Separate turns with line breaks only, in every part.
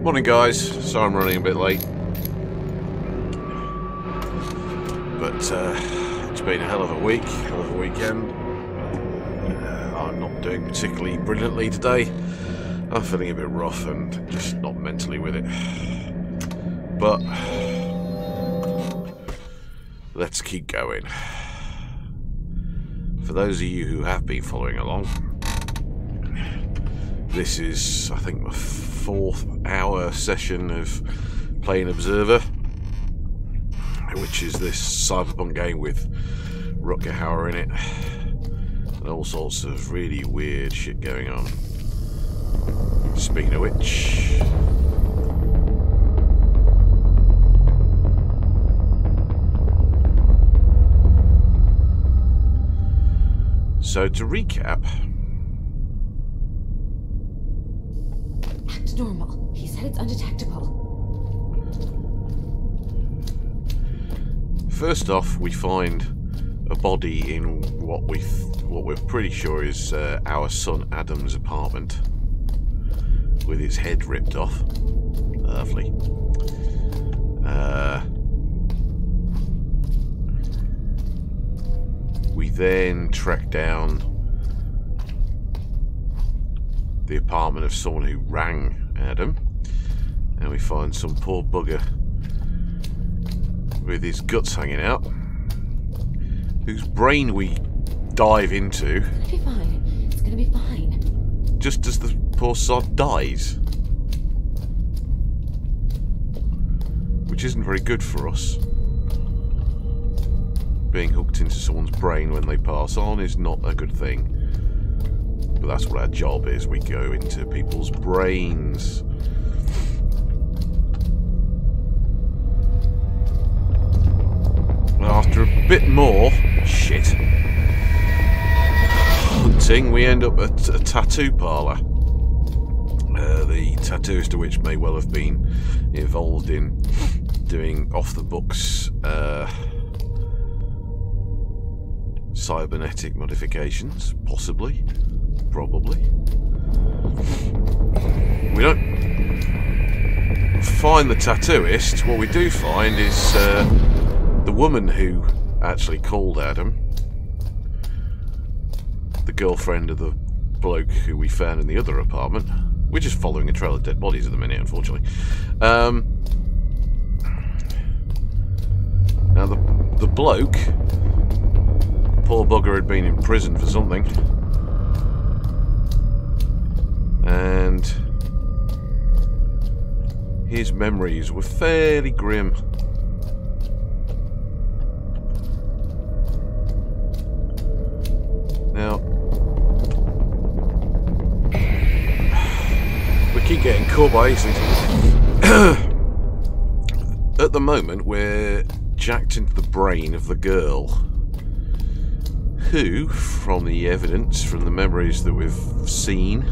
Morning guys, sorry I'm running a bit late, but it's been a hell of a week, hell of a weekend. I'm not doing particularly brilliantly today. I'm feeling a bit rough and just not mentally with it, but let's keep going. For those of you who have been following along, this is, I think, my 4th hour session of playing Observer, which is this cyberpunk game with Rutger Hauer in it and all sorts of really weird shit going on. Speaking of which, so to recap,
act normal. He said it's undetectable.
first off, we find a body in what we're pretty sure is our son Adam's apartment, with his head ripped off. Lovely. We then track down the apartment of someone who rang Adam, and we find some poor bugger with his guts hanging out, whose brain we dive into.
It's gonna be fine. It's gonna be fine.
Just as the poor sod dies, which isn't very good for us. Being hooked into someone's brain when they pass on is not a good thing, but that's what our job is. We go into people's brains. After a bit more shit hunting, we end up at a tattoo parlour. The tattooist of which may well have been involved in doing off-the-books cybernetic modifications, possibly, probably. We don't find the tattooist. What we do find is the woman who actually called Adam, the girlfriend of the bloke who we found in the other apartment. We're just following a trail of dead bodies at the minute, unfortunately. Now the bloke, poor bugger, had been in prison for something, and his memories were fairly grim. Now, we keep getting caught by these things. At the moment, we're jacked into the brain of the girl who, from the evidence, from the memories that we've seen,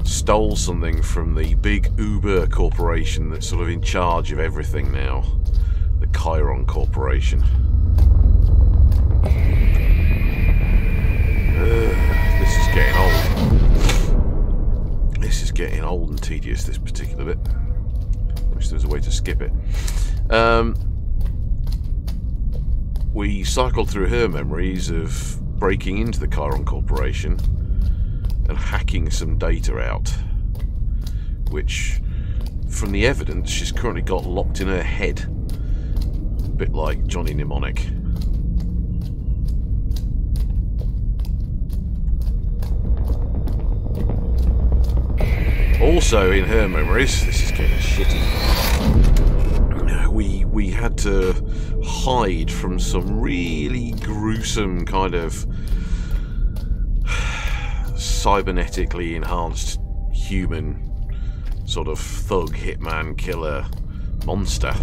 stole something from the big Uber corporation that's sort of in charge of everything now, the Chiron Corporation. This is getting old. This is getting old and tedious, this particular bit. Wish there was a way to skip it. We cycled through her memories of breaking into the Chiron Corporation and hacking some data out, which, from the evidence, she's currently got locked in her head, a bit like Johnny Mnemonic. Also in her memories, this is getting shitty, we had to hide from some really gruesome kind of cybernetically enhanced human sort of thug, hitman, killer monster.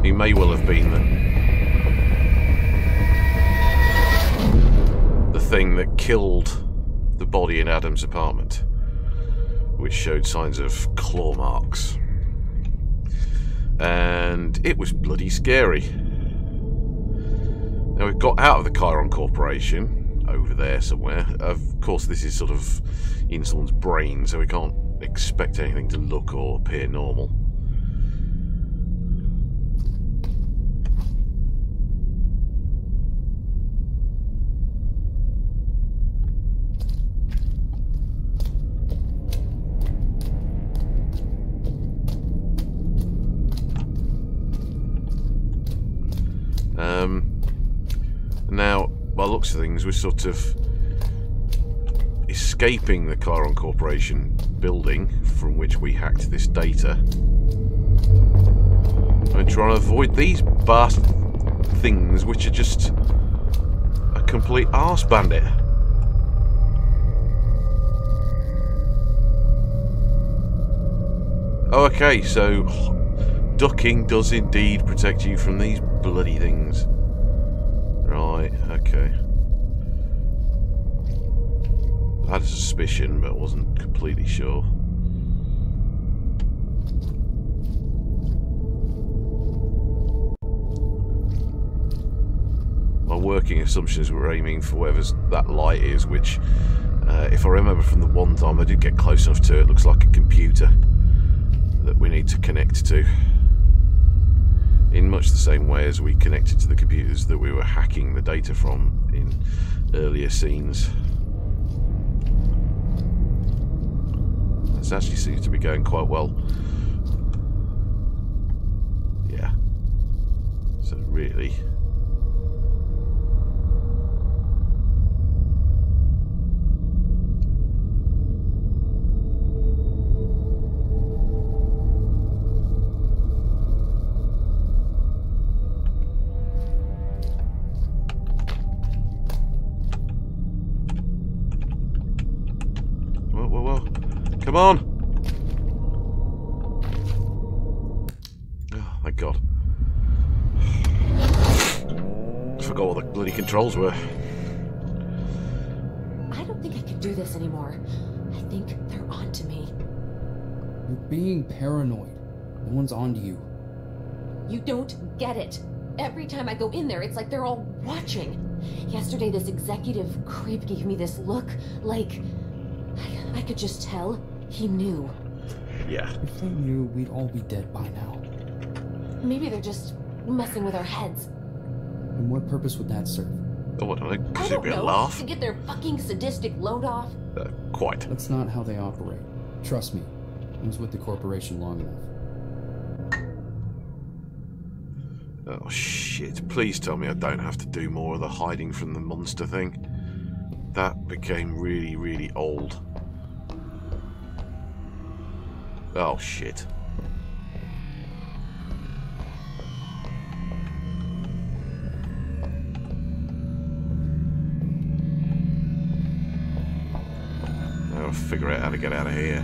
He may well have been the thing that killed the body in Adam's apartment, which showed signs of claw marks. And it was bloody scary. Now, we've got out of the Chiron Corporation, over there somewhere. Of course, this is sort of in someone's brain, so we can't expect anything to look or appear normal. Now, by the looks of things, we're sort of escaping the Chiron Corporation building from which we hacked this data and trying to avoid these bastard things, which are just a complete arse bandit. Oh, okay, so ducking does indeed protect you from these bloody things. Right, okay. I had a suspicion, but wasn't completely sure. My working assumption is we're aiming for whatever that light is, which, if I remember from the one time I did get close enough to it, looks like a computer that we need to connect to. In much the same way as we connected to the computers that we were hacking the data from in earlier scenes. This actually seems to be going quite well. Yeah. So really... Come on! Oh, thank God. I forgot what the bloody controls were.
I don't think I can do this anymore. I think they're onto me.
You're being paranoid. No one's onto you.
You don't get it. Every time I go in there, it's like they're all watching. Yesterday, this executive creep gave me this look, like... I could just tell he knew.
Yeah.
If they knew, we'd all be dead by now.
Maybe they're just messing with our heads.
And what purpose would that serve?
Oh, I don't know. Could
I
it
don't
be a
know,
laugh?
to get their fucking sadistic load off.
Quite.
That's not how they operate. Trust me. I was with the corporation long enough.
Oh shit, please tell me I don't have to do more of the hiding from the monster thing. That became really, really old. Oh shit. Now I'll figure out how to get out of here.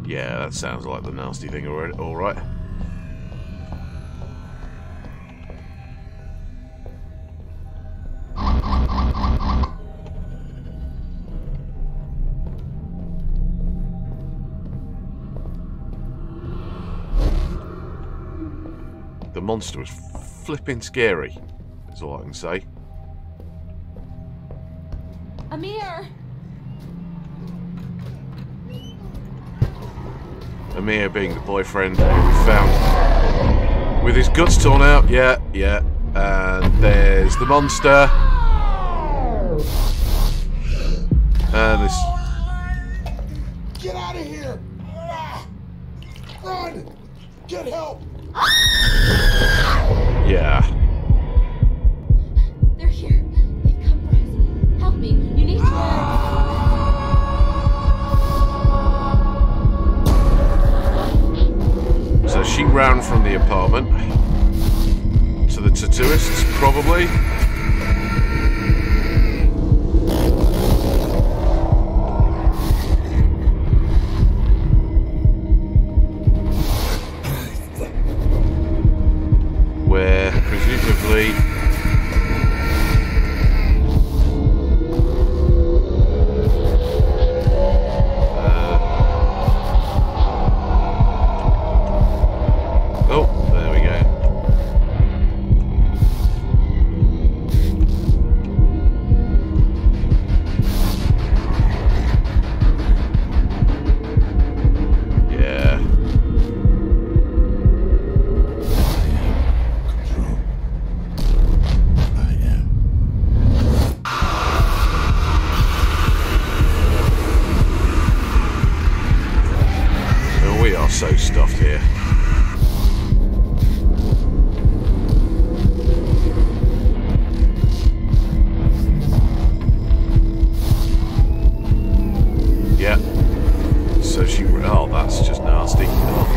Yeah, that sounds like the nasty thing already. Alright. The monster was flipping scary, that's all I can say.
Amir!
Amir being the boyfriend who we found with his guts torn out. Yeah. And there's the monster. And this...
Get out of here! Run! Get help!
Yeah.
They're here. They've come for us. Help me. You need to...
So she ran from the apartment to the tattooists, probably. Where presumably oh, there we go. so stuffed here. Yeah. So she... Oh, that's just nasty. Oh.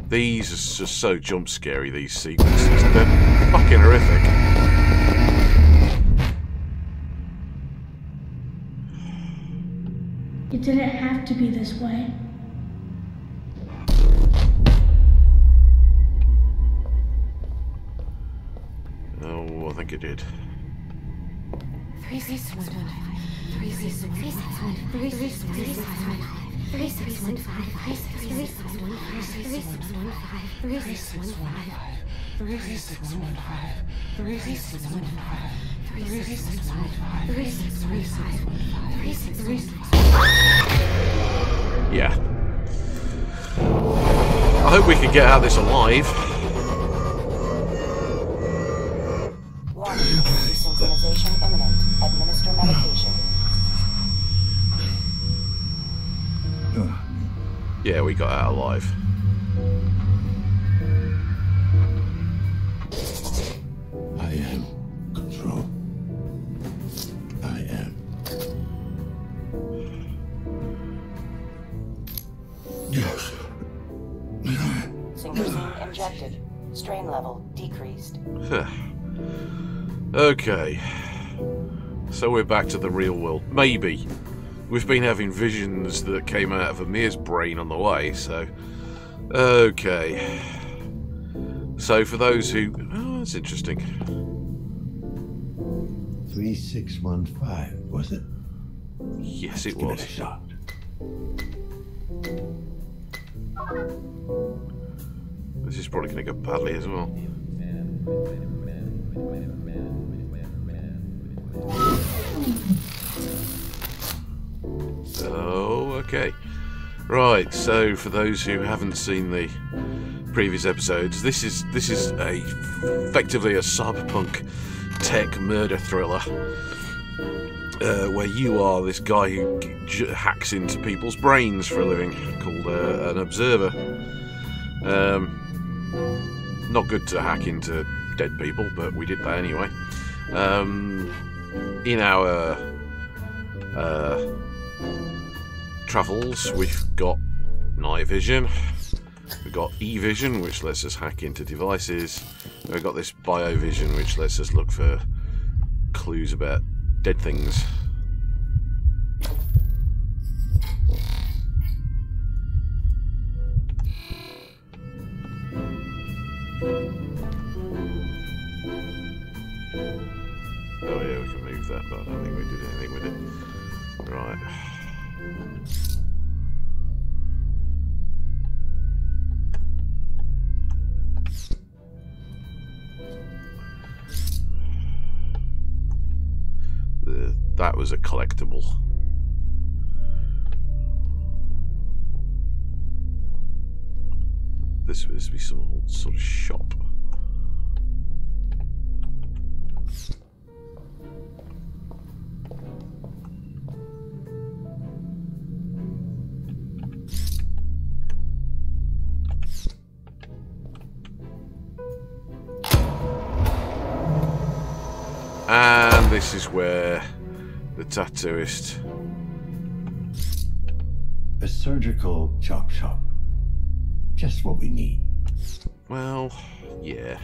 These are just so jump scary, these sequences. They're fucking horrific.
It didn't have to be this way.
Oh, I think it did.
3615 3615 3615 3615
Yeah. I hope we can get out of this alive.
Warning, desynchronization imminent. Administer medication.
Yeah, we got out alive.
I am control. I am. Yes.
Synchrosine injected. Strain level decreased.
Okay. So we're back to the real world. Maybe. We've been having visions that came out of Amir's brain on the way, so... Okay. So for those who... Oh, that's interesting.
3615, was it?
Yes, it
Give it
was.
a shot.
This is probably going to go badly as well. Oh, okay. Right, so for those who haven't seen the previous episodes, this is effectively a cyberpunk tech murder thriller where you are this guy who hacks into people's brains for a living, called an observer. Not good to hack into dead people, but we did that anyway. In our travels, we've got night vision, we've got E-vision, which lets us hack into devices, and we've got this bio-vision, which lets us look for clues about dead things. Oh yeah, we can move that, but I don't think we did anything with it. Right. That was a collectible. This appears to be some old sort of shop. And this is where the tattooist...
A surgical chop shop. Just what we need.
Well, yeah.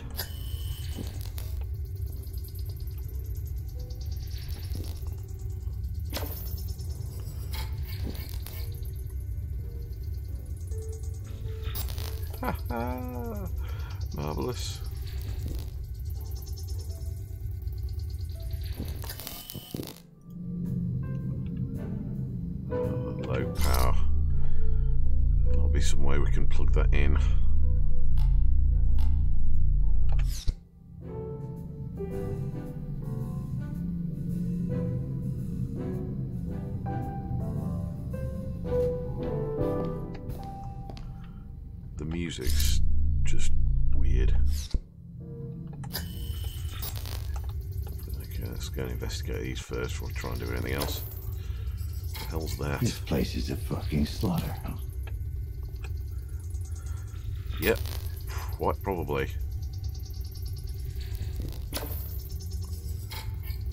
Haha! Marvelous. Low power. There'll be some way we can plug that in. The music's just weird. Okay, let's go and investigate these first before we try and do anything else. What the hell's that?
This place is a fucking slaughterhouse.
Yep, quite probably.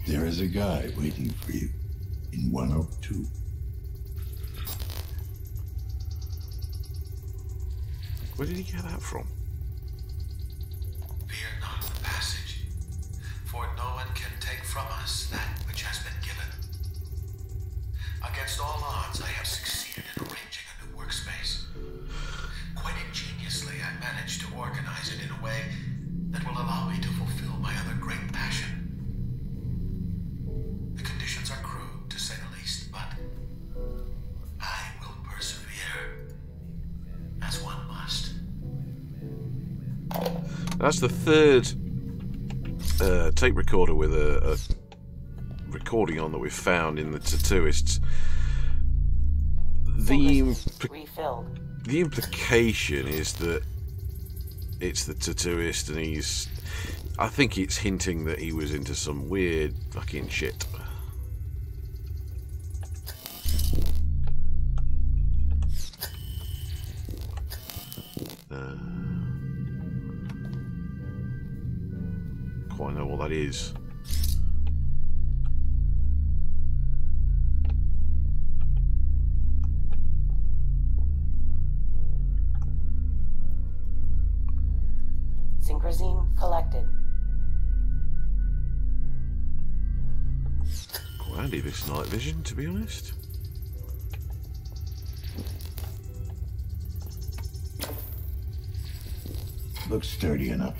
There is a guy waiting for you in 102.
Where did he get that from?
Fear not the passage, for no one can take from us that which has been given. Against all odds, I have succeeded in arranging a new workspace. Quite ingeniously, I managed to organize it in a way that will allow me to fulfill my other great passion. The conditions are crude, to say the least, but I will persevere, as one must.
That's the third tape recorder with a recording on that we've found in the Tattooists.
Refilled.
The implication is that it's the Tattooist, and he's... I think it's hinting that he was into some weird fucking shit. Quite know what that is.
Synchrosine collected.
Quite handy, this night vision, to be honest.
Looks sturdy enough.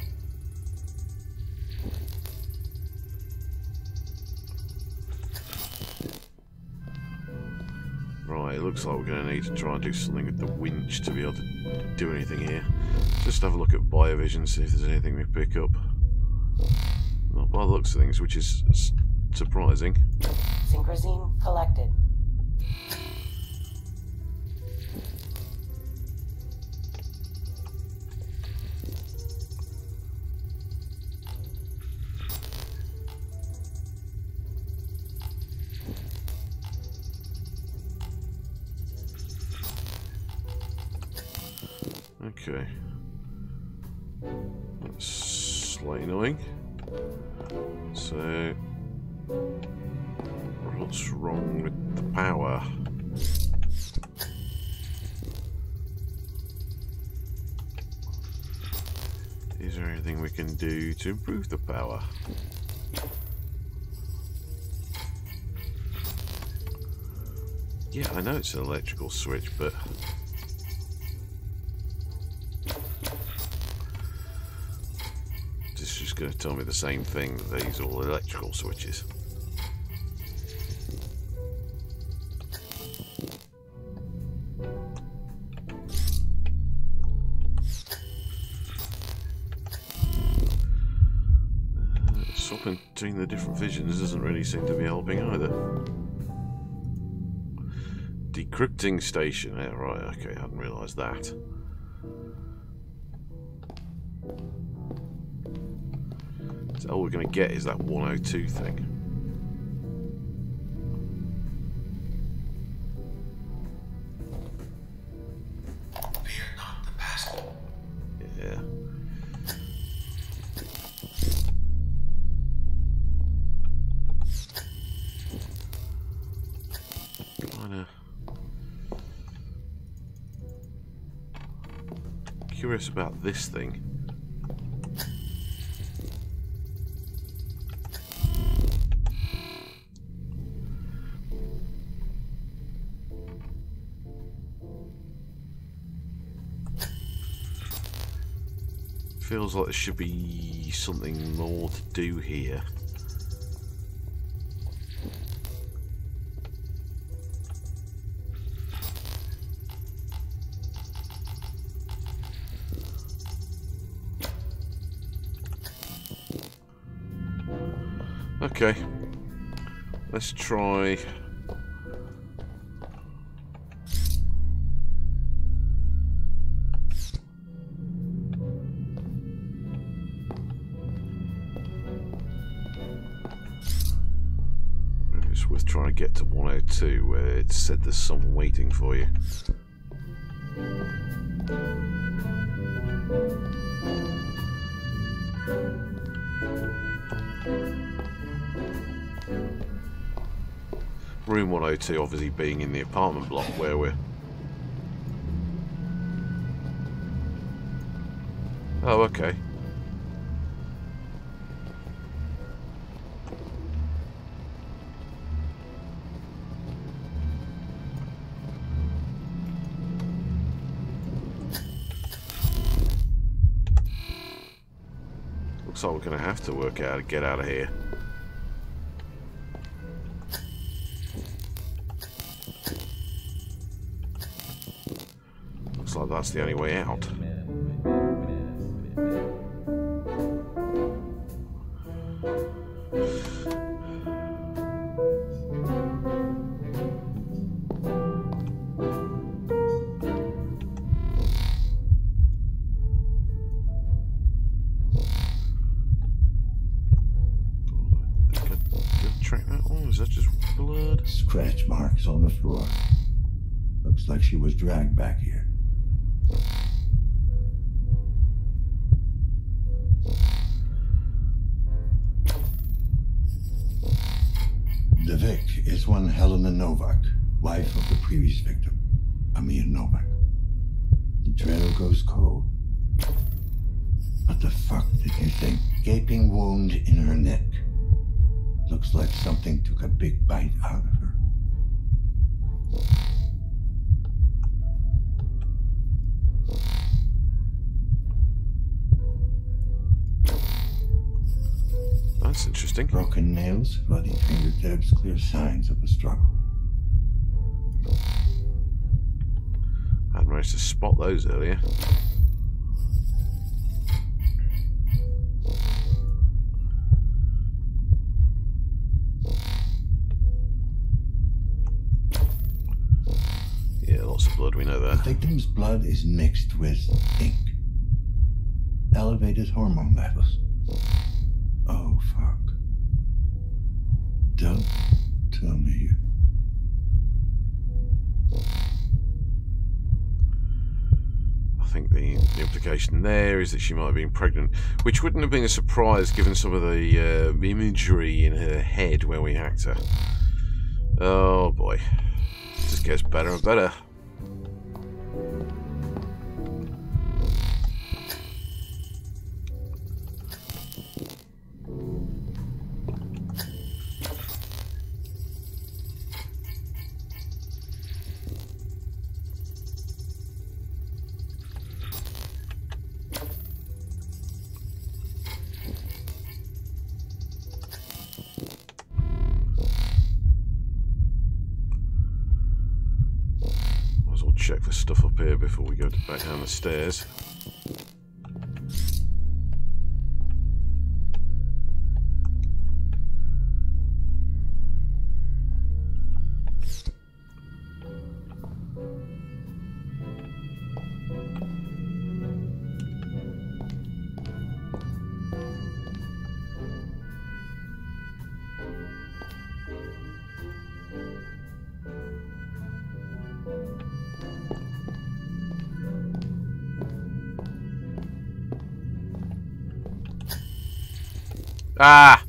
Right, it looks like we're going to need to try and do something with the winch to be able to do anything here. Just have a look at Biovision, see if there's anything we pick up. Not by the looks of things, which is surprising.
Synchrosine collected.
Okay. That's slightly annoying. So, what's wrong with the power? Is there anything we can do to improve the power? Yeah, I know it's an electrical switch, but it's just going to tell me the same thing, that these are all electrical switches. Swapping between the different visions doesn't really seem to be helping either. Decrypting station. Yeah, right, okay, I hadn't realised that. So all we're going to get is that 102 thing.
Fear not the past.
Yeah. Kinda curious about this thing. Feels like there should be something more to do here. Okay, let's try. it's worth trying to get to 102 where it said there's someone waiting for you. Room 102 obviously being in the apartment block where we're... Oh, okay. Looks like we're going to have to work out how to get out of here. Looks like that's the only way out. Is that just blood?
Scratch marks on the floor. Looks like she was dragged back here. The Vic is one Helena Novak, wife of the previous victim, Amir Novak. The trail goes cold. What the fuck did you think? Gaping wound in her neck. Looks like something took a big bite out of her.
That's interesting.
Broken nails, bloody fingertips, clear signs of a struggle.
I hadn't managed to spot those earlier. Yeah, lots of blood, we know that.
The victim's blood is mixed with ink. Elevated hormone levels. Oh, fuck. Don't tell me.
I think the implication there is that she might have been pregnant, which wouldn't have been a surprise given some of the imagery in her head when we hacked her. Oh boy. It just gets better and better. Check for stuff up here before we go back down the stairs. Ah!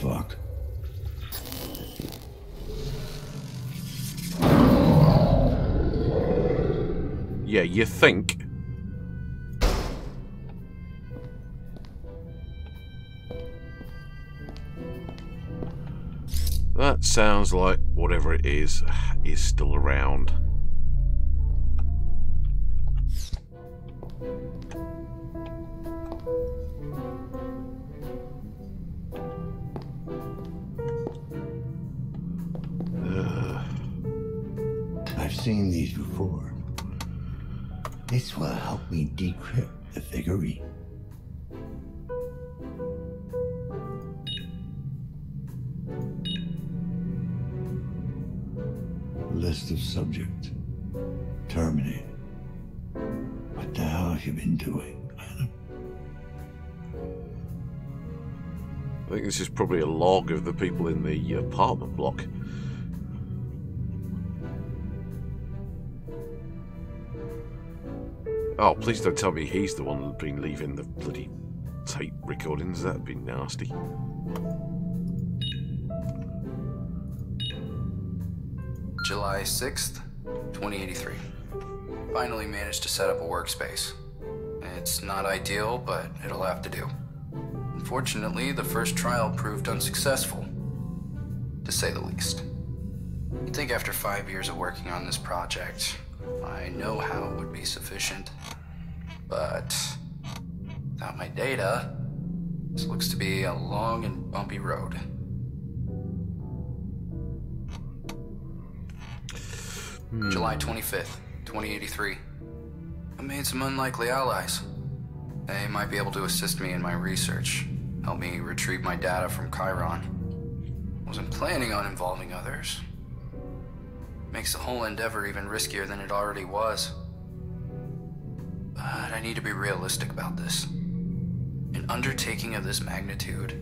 Fuck.
Yeah, you think. That sounds like whatever it is still around.
I've seen these before. This will help me decrypt the figurine. list of subjects. Terminated. What the hell have you been doing, Adam?
I think this is probably a log of the people in the apartment block. Oh, please don't tell me he's the one who's been leaving the bloody tape recordings. That'd be nasty.
July 6th, 2083. Finally managed to set up a workspace. It's not ideal, but it'll have to do. Unfortunately, the first trial proved unsuccessful, to say the least. You'd think after 5 years of working on this project, I know how it would be sufficient. But without my data, this looks to be a long and bumpy road. July 25th, 2083. I made some unlikely allies. They might be able to assist me in my research, help me retrieve my data from Chiron. Wasn't planning on involving others. Makes the whole endeavor even riskier than it already was. But I need to be realistic about this. An undertaking of this magnitude,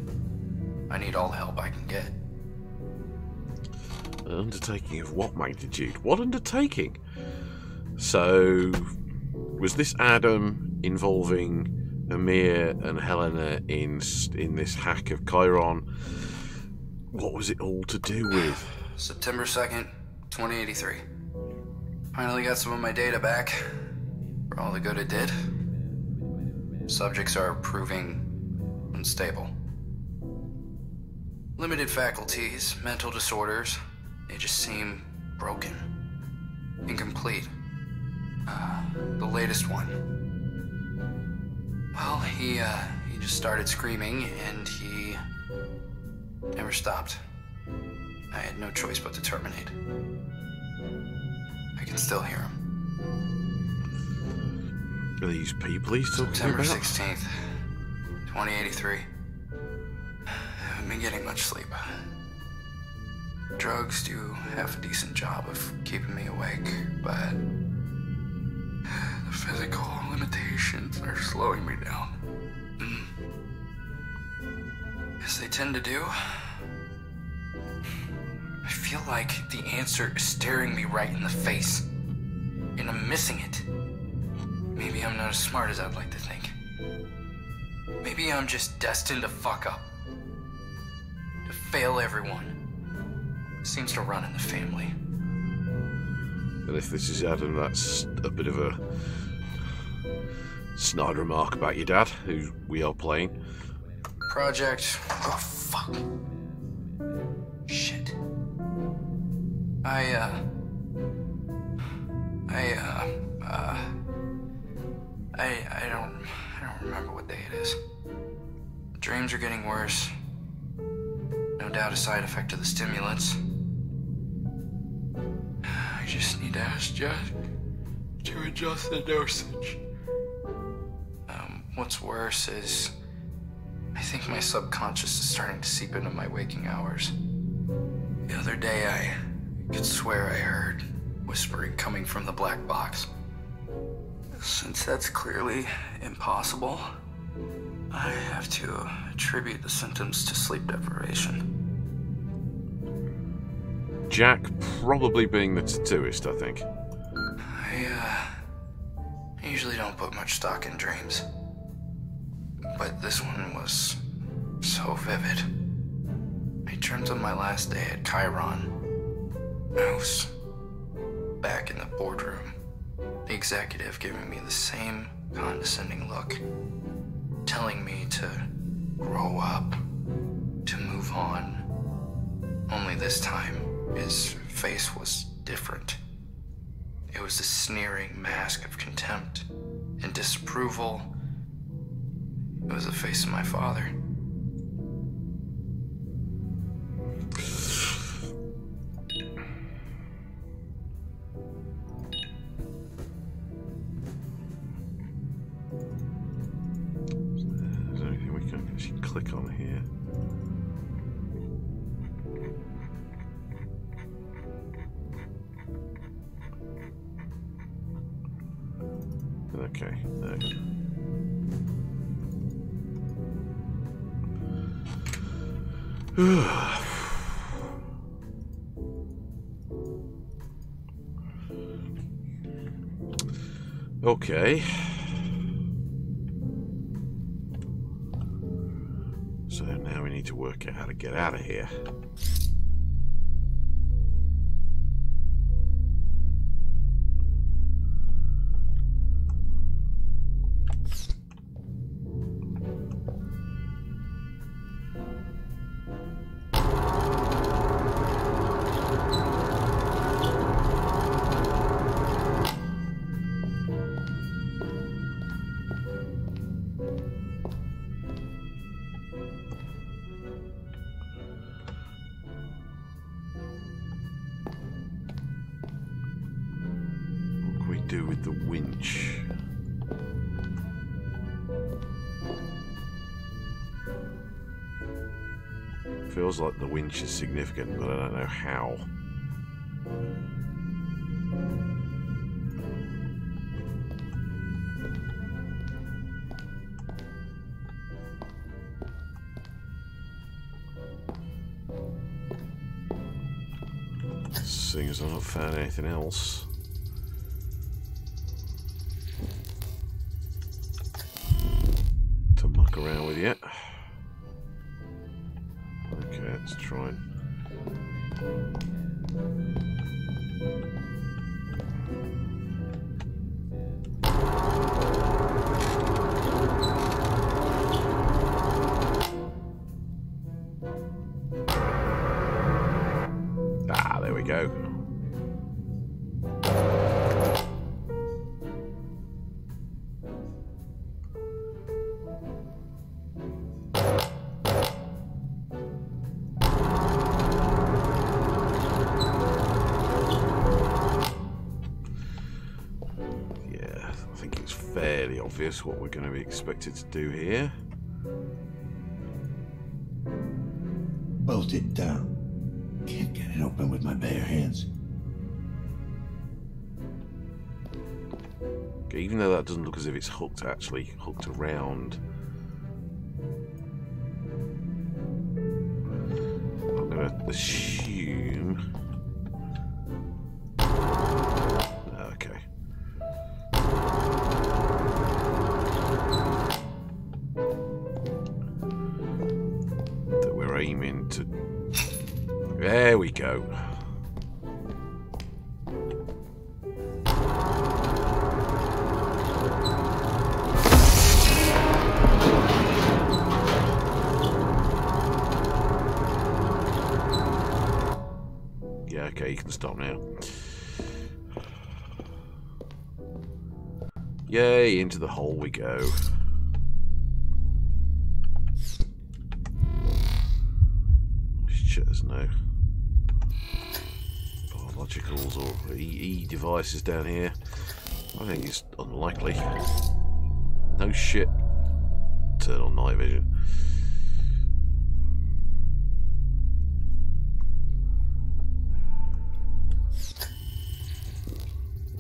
I need all the help I can get.
An undertaking of what magnitude? What undertaking? So, was this Adam involving Amir and Helena in this hack of Chiron? What was it all to do with?
September 2nd, 2083. Finally got some of my data back, for all the good it did. Subjects are proving unstable. Limited faculties, mental disorders, they just seem broken, incomplete. The latest one. Well, he just started screaming and he never stopped. I had no choice but to terminate. I can still hear him.
Are these people he's talking
September
about?
16th, 2083. I haven't been getting much sleep. Drugs do half a decent job of keeping me awake, but the physical limitations are slowing me down. As they tend to do. I feel like the answer is staring me right in the face, and I'm missing it. Maybe I'm not as smart as I'd like to think. Maybe I'm just destined to fuck up. To fail everyone. Seems to run in the family.
And if this is Adam, that's a bit of a snide remark about your dad, who we are playing.
Project. Oh, fuck. Shit. I don't remember what day it is. Dreams are getting worse. No doubt a side effect of the stimulants. I just need to ask Jack to adjust the dosage. What's worse is I think my subconscious is starting to seep into my waking hours. The other day I could swear I heard whispering coming from the black box. Since that's clearly impossible, I have to attribute the symptoms to sleep deprivation.
Jack probably being the tattooist, I think.
I usually don't put much stock in dreams, but this one was so vivid. I dreamt of my last day at Chiron. I was back in the boardroom, the executive giving me the same condescending look, telling me to grow up, to move on. Only this time, his face was different. It was a sneering mask of contempt and disapproval. It was the face of my father.
Is there anything we can actually click on here? Okay. No. Okay. So now we need to work out how to get out of here. Do with the winch. Feels like the winch is significant, but I don't know how. Seeing as I've not found anything else. Around with yet. Okay, let's try and there we go. Fairly obvious what we're going to be expected to do here.
Bolt it down. Can't get it open with my bare hands.
Okay, even though that doesn't look as if it's hooked, actually hooked around. I'm going to assume. Okay. Aiming to... There we go. Yeah, okay, you can stop now. Yay, into the hole we go. There's no biologicals or EE devices down here. I think it's unlikely. No shit. Turn on night vision.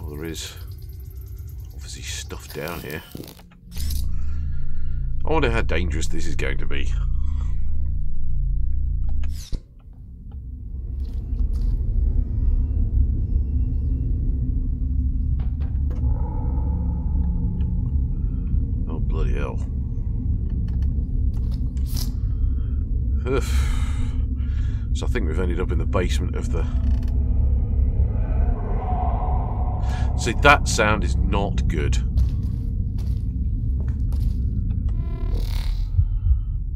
Well, there is obviously stuff down here. I wonder how dangerous this is going to be. So I think we've ended up in the basement of the... See, that sound is not good.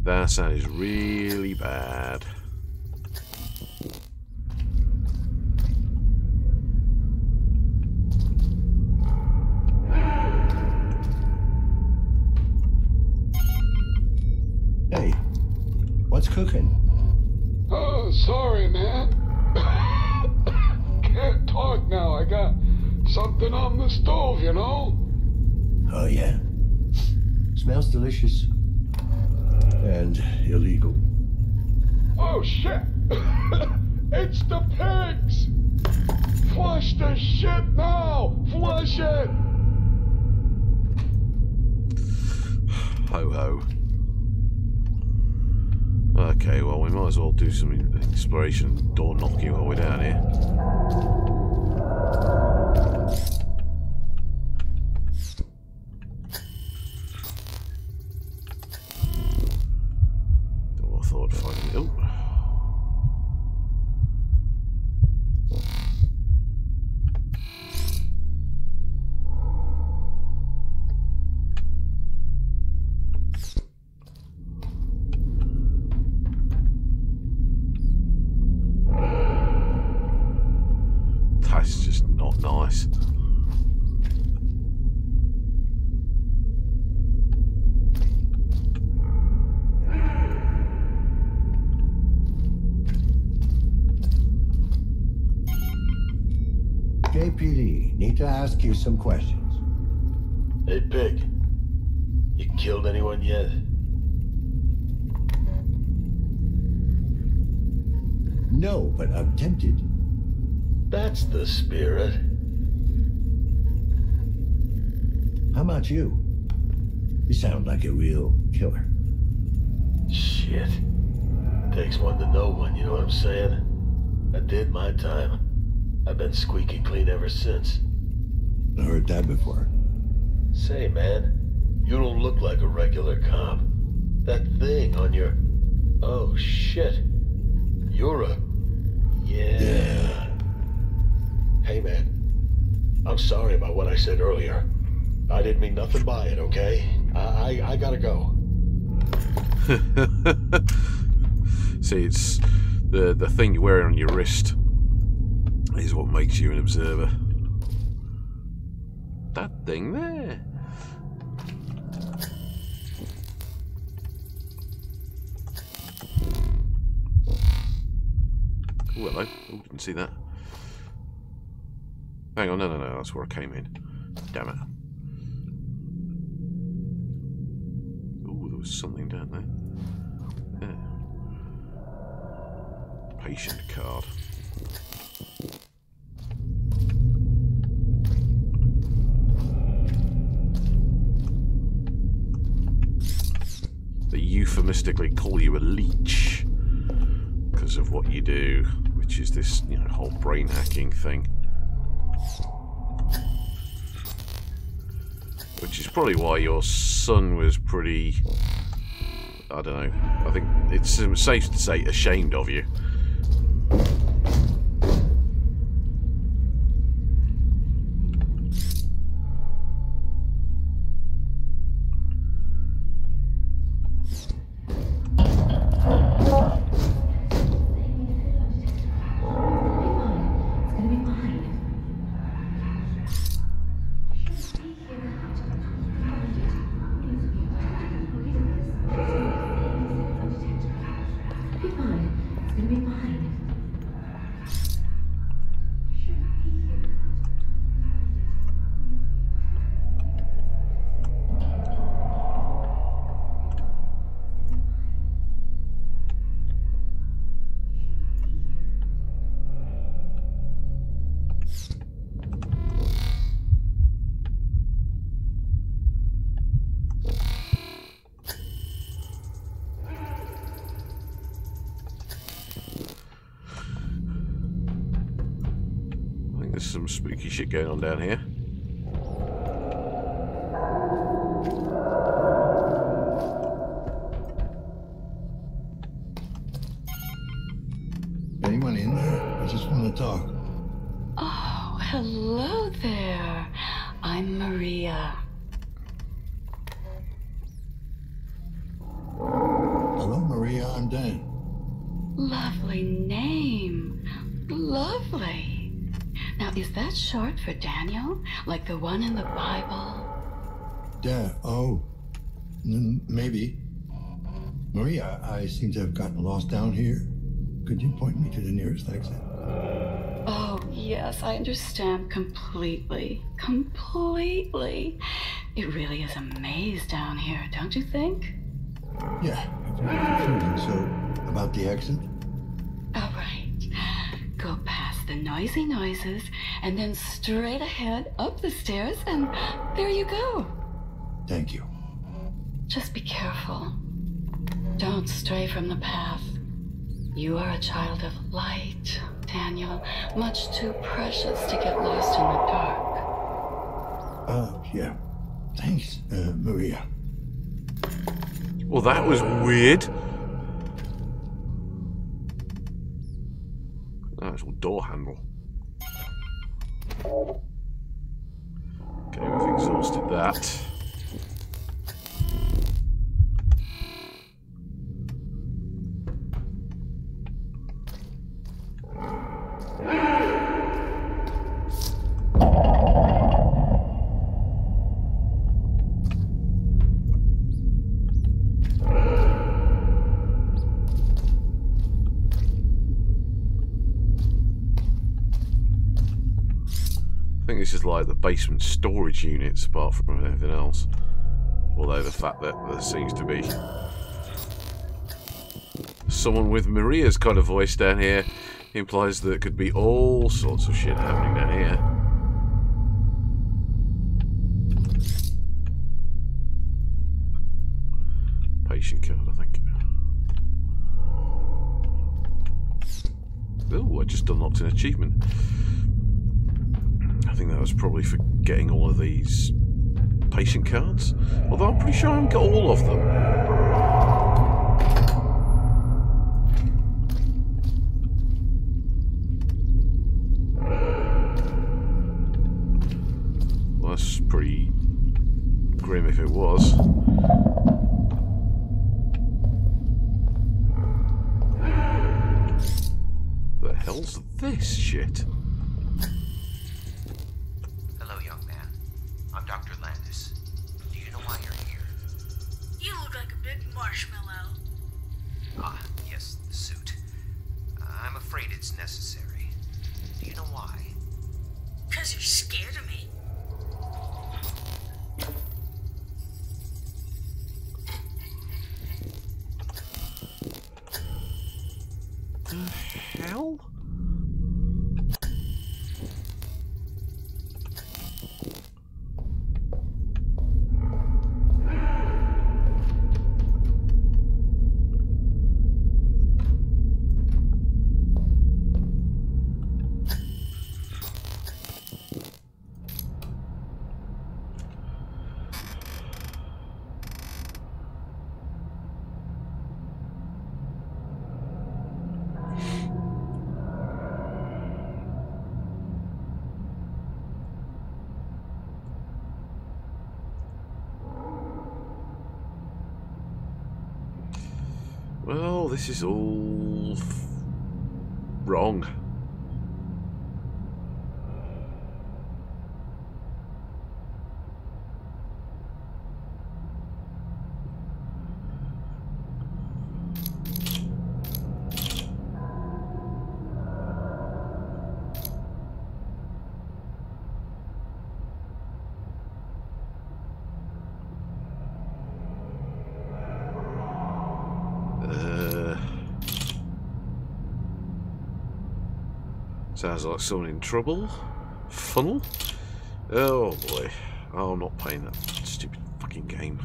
That sound is really bad.
Hey, what's cooking?
Oh, sorry, man. Can't talk now. I got something on the stove, you know?
Oh, yeah. Smells delicious. And illegal.
Oh, shit! It's the pigs! Flush the shit now! Flush it!
Okay, well, we might as well do some exploration, door knocking while we're down here. I thought I'd find it. Oh. That's just not nice.
JPD, need to ask you some questions.
Hey, Pig. You killed anyone yet?
No, but I'm tempted.
That's the spirit.
How about you? You sound like a real killer.
Shit. Takes one to know one, you know what I'm saying? I did my time. I've been squeaky clean ever since.
I heard that before.
Say, man, you don't look like a regular cop. That thing on your... Oh, shit. You're a... Yeah. Hey, man. I'm sorry about what I said earlier. I didn't mean nothing by it, okay? I gotta go.
See, it's the thing you're wearing on your wrist is what makes you an observer. That thing there. Oh, hello. Oh, didn't see that. Hang on, no, that's where I came in. Damn it. Oh, there was something down there. Yeah. Patient card. They euphemistically call you a leech because of what you do, which is this, you know, whole brain hacking thing. Which is probably why your son was pretty, I don't know, I think it's safe to say ashamed of you. There's some spooky shit going on down here.
Anyone in there? I just want to talk.
Oh, hello there. I'm Maria.
Hello, Maria. I'm Dan.
Lovely name. Lovely. Now, is that short for Daniel? Like the one in the Bible?
Dan. Oh. Maybe. Maria, I seem to have gotten lost down here. Could you point me to the nearest exit?
Oh, yes, I understand completely. Completely. It really is a maze down here, don't you think?
Yeah, it's very confusing. So, about the exit?
All right. Go past the noisy noises, and then straight ahead up the stairs, and there you go.
Thank you.
Just be careful. Don't stray from the path. You are a child of light, Daniel. Much too precious to get lost in the dark.
Yeah. Thanks, Maria.
Well, that was weird. Actual door handle. Okay, we've exhausted that. This is like the basement storage units apart from anything else, although the fact that there seems to be someone with Maria's kind of voice down here implies that there could be all sorts of shit happening down here. Patient card, I think. Oh, I just unlocked an achievement. I think that was probably for getting all of these patient cards. Although I'm pretty sure I haven't got all of them. Well, that's pretty grim if it was. The hell's this shit?
Dr. Landis, do you know why you're here?
You look like a big marshmallow.
Ah, yes, the suit. I'm afraid it's necessary. Do you know why?
'Cause you're scared of me.
The hell? Well, this is all wrong. Sounds like someone in trouble. Funnel? Oh boy. Oh, I'm not playing that stupid fucking game.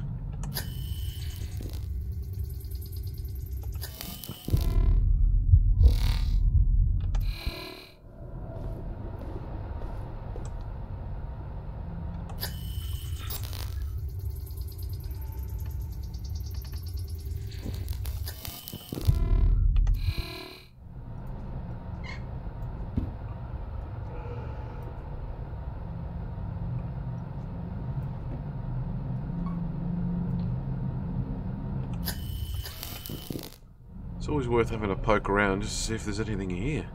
It's always worth having a poke around just to see if there's anything here.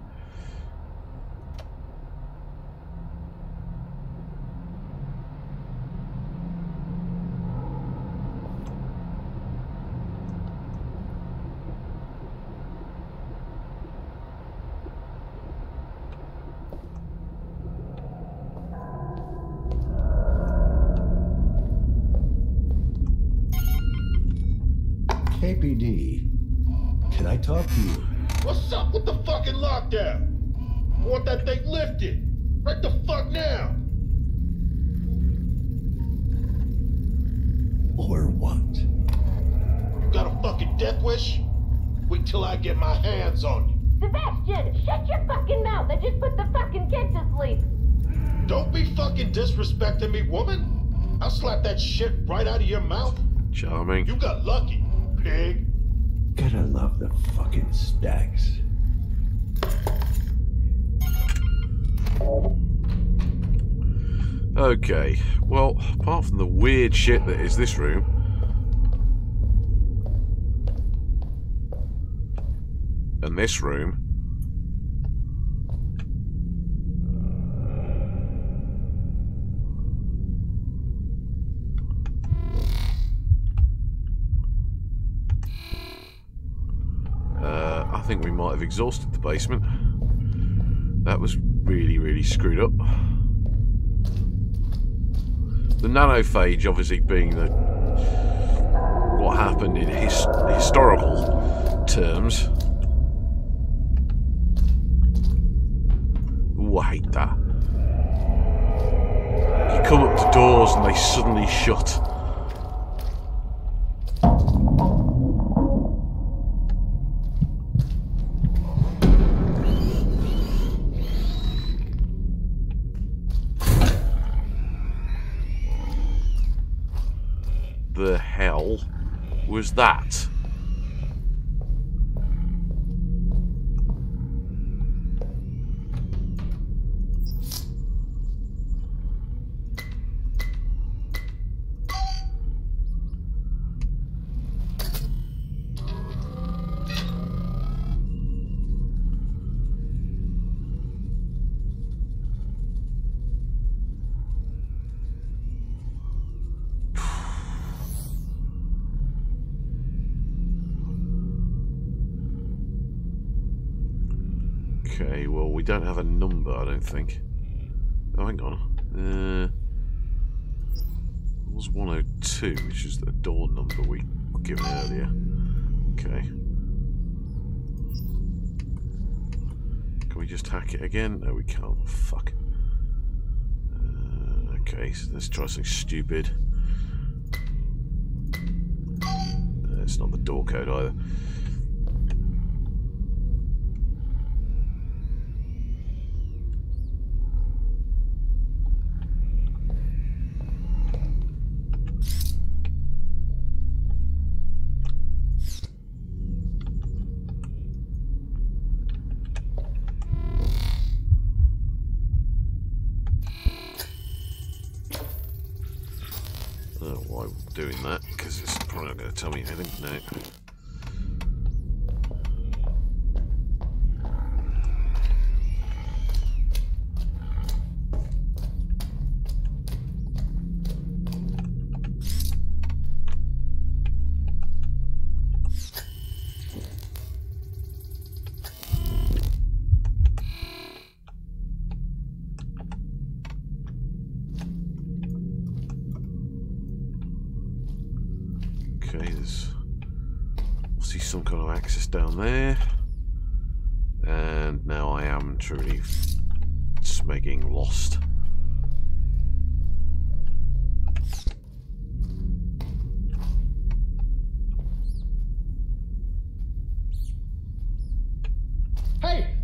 KPD. Can I talk to you?
What's up with the fucking lockdown? I want that thing lifted. Right the fuck now.
Or what?
got a fucking death wish? Wait till I get my hands on you.
Sebastian, shut your fucking mouth! I just put the fucking kid to sleep!
Don't be fucking disrespecting me, woman. I'll slap that shit right out of your mouth.
Charming.
You got lucky, pig.
Gotta love the fucking stacks.
Okay, well, apart from the weird shit that is this room, and this room, I think we might have exhausted the basement. That was really, really screwed up. The nanophage obviously being the what happened in historical terms. Ooh, I hate that. You come up to doors and they suddenly shut. The hell was that? Okay, well, we don't have a number, I don't think. Oh, hang on. It was 102, which is the door number we were given earlier. Okay. Can we just hack it again? No, we can't. Fuck. Okay, so let's try something stupid. It's not the door code either. I don't know why I'm doing that, because it's probably not going to tell me anything. No. Okay, there's obviously some kind of access down there, and now I am truly smegging lost.
Hey!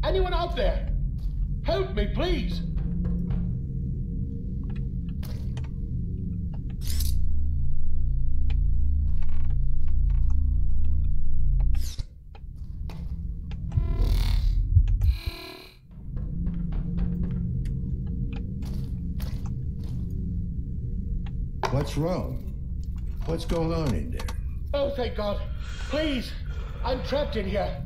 Anyone out there? Help me, please!
What's wrong? What's going on in there?
Oh, thank God. Please! I'm trapped in here.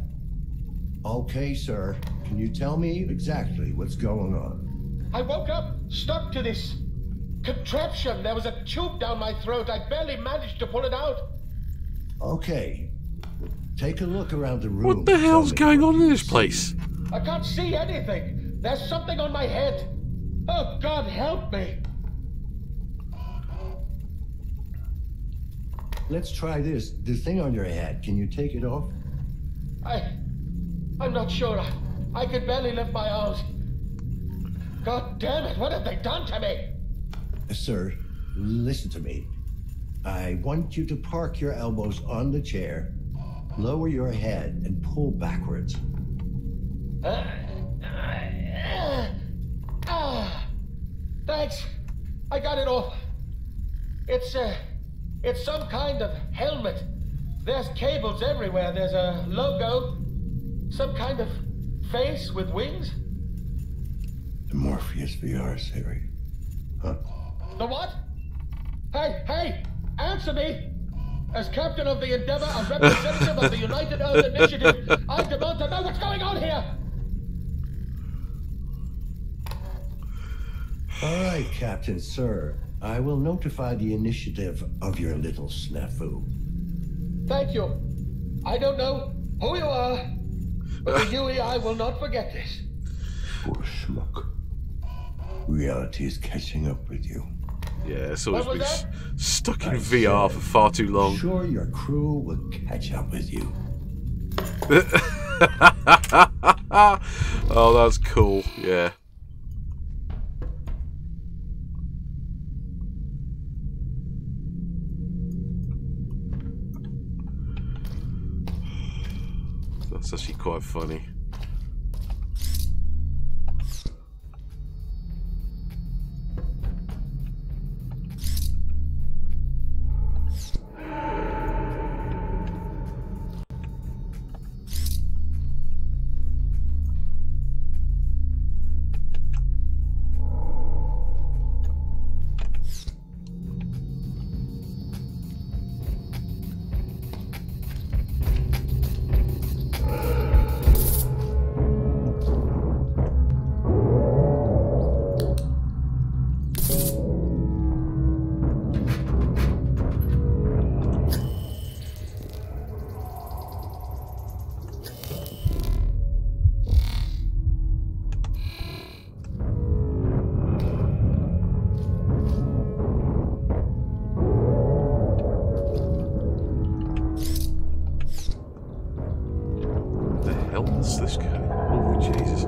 Okay, sir. Can you tell me exactly what's going on?
I woke up stuck to this contraption. There was a tube down my throat. I barely managed to pull it out.
Okay. Take a look around the room.
What the hell's going on in this place?
I can't see anything. There's something on my head. Oh, God, help me.
Let's try this. The thing on your head, can you take it off?
I'm not sure. I could barely lift my arms. God damn it, what have they done to me?
Sir, listen to me. I want you to park your elbows on the chair, lower your head, and pull backwards.
Thanks. I got it off. It's some kind of helmet. There's cables everywhere. There's a logo. Some kind of face with wings.
The Morpheus VR series. Huh?
The what? Hey! Answer me! As captain of the Endeavor and representative of the United Earth Initiative, I demand to know what's going on here!
All right, Captain Sir. I will notify the initiative of your little snafu.
Thank you. I don't know who you are, but the UEI will not forget this.
Poor schmuck. Reality is catching up with you.
Yeah, it's always been stuck in VR for far too long.
I'm sure your crew will catch up with you.
Oh, that's cool. Yeah. That's actually quite funny. What's this guy? Oh, Jesus.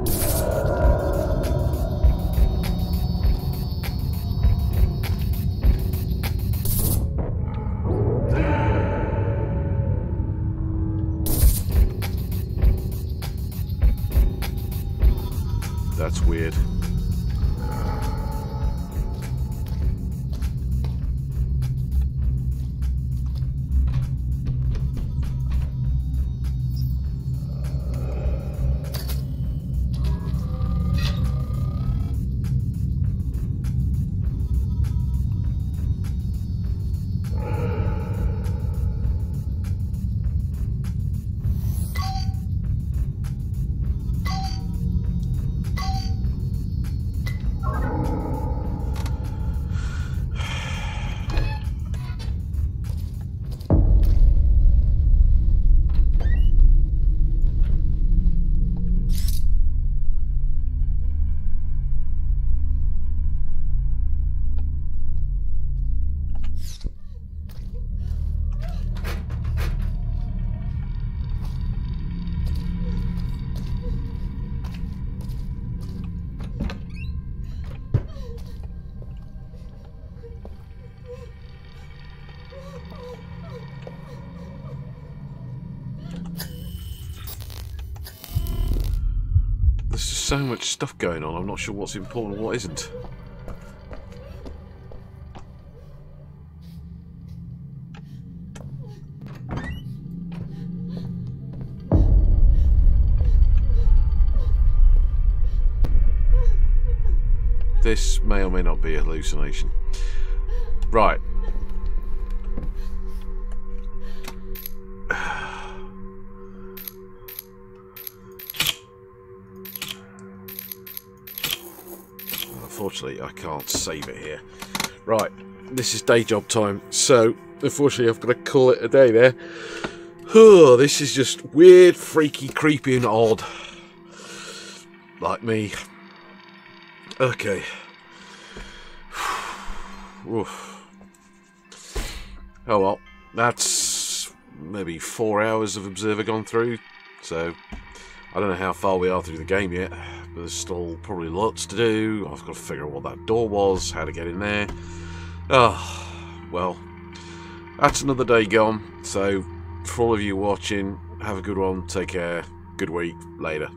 That's weird. There's just so much stuff going on, I'm not sure what's important and what isn't. This may or may not be a hallucination. Right. Unfortunately, I can't save it here. Right, this is day job time, so unfortunately I've got to call it a day there. Oh, this is just weird, freaky, creepy and odd. Like me. Okay. Oof. Oh well, that's maybe 4 hours of Observer gone through, so I don't know how far we are through the game yet, but there's still probably lots to do. I've got to figure out what that door was, how to get in there. Oh, well, that's another day gone. So for all of you watching, have a good one. Take care. Good week. Later.